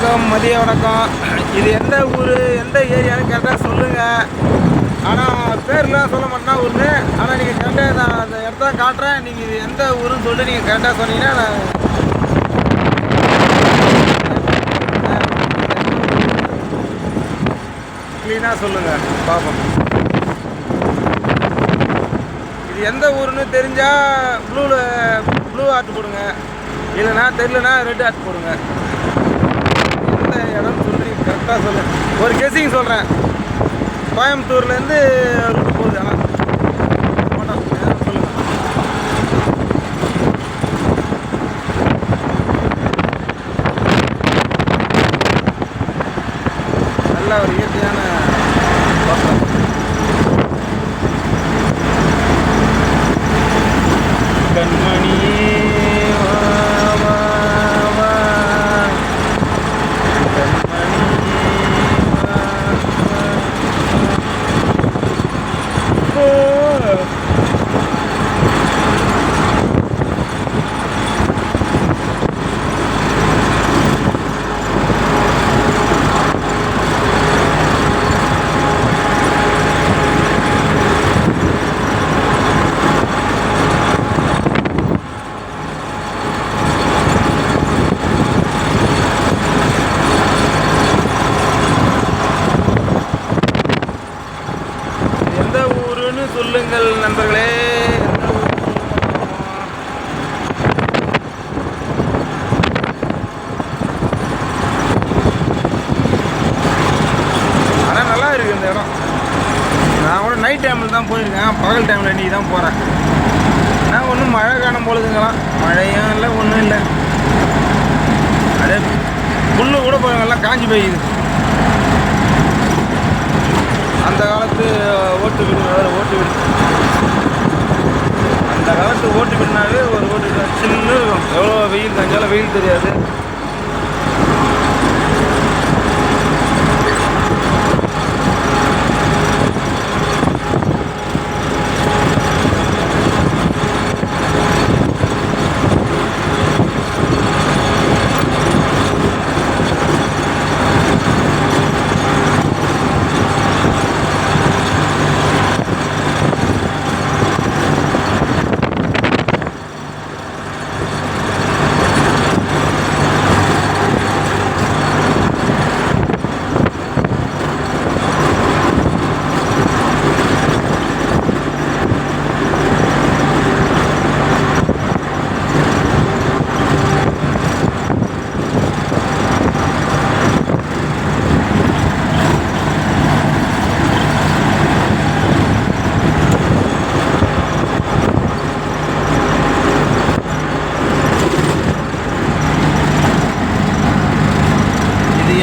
வணக்கம், மதிய வணக்கம். இது எந்த ஊர், எந்த ஏரியான்னு கரெக்டாக சொல்லுங்கள். ஆனால் பேர்லாம் சொல்ல மாட்டேன்னா ஒன்று. ஆனால் நீங்கள் கரெக்டாக நான் அந்த இடத்த காட்டுறேன். நீங்கள் இது எந்த ஊருன்னு சொல்லிட்டு நீங்கள் கரெக்டாக சொன்னீங்கன்னா நான் க்ளீனாக சொல்லுங்கள் பார்ப்போம். இது எந்த ஊருன்னு தெரிஞ்சால் ப்ளூ ஆர்ட் போடுங்க. இல்லைனா தெரியலனா ரெட் ஆர்ட் போடுங்க. எந்த இடம் சொல்லி கரெக்டாக சொல்லுங்கள். ஒரு கெஸிங் சொல்கிறேன். கோயம்புத்தூர்லேருந்து ரூட் போகுது. ஆனால் சொல்லுங்கள். நல்ல ஒரு இயற்கையான தோட்டம். கண்மணியே சொல்லுங்கள் நண்பர்களே. ஆனால் நல்லா இருக்குது இந்த இடம். நான் கூட நைட் டைமில் தான் போயிருக்கேன். பகல் டைமில் இன்றைக்கி தான் போகிறேன். நான் ஒன்றும் மழை காணும் பொழுதுங்களாம். மழையும் இல்லை, ஒன்றும் இல்லை. அதே புல்லு கூட நல்லா காஞ்சி போயிடுது. அந்த காலத்து ஓட்டு வீடு, ஓட்டு வீடு. அந்த காலத்து ஓட்டு வீடுனாவே ஒரு ஓட்டு வீடு சின்ன இருக்கும். எவ்வளோ வெயில் காஞ்சாலும் வெயில் தெரியாது.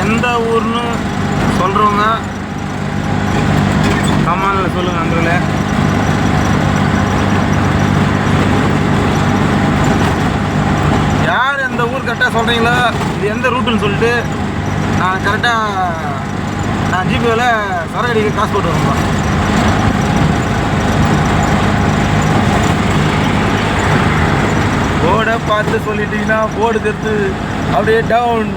எந்த ஊர்னு சொல்கிறவங்க கமெண்டில் சொல்லுங்கள் நண்பர்களே. யார் எந்த ஊர் கரெக்டாக சொல்கிறீங்களோ, இது எந்த ரூட்டுன்னு சொல்லிட்டு நான் கரெக்டாக ஜிபேவில் சரகடிக்கு காசு போட்டு வரேன். போர்டை பார்த்து சொல்லிட்டீங்கன்னா போர்டு தெரித்து அப்படியே டவுன்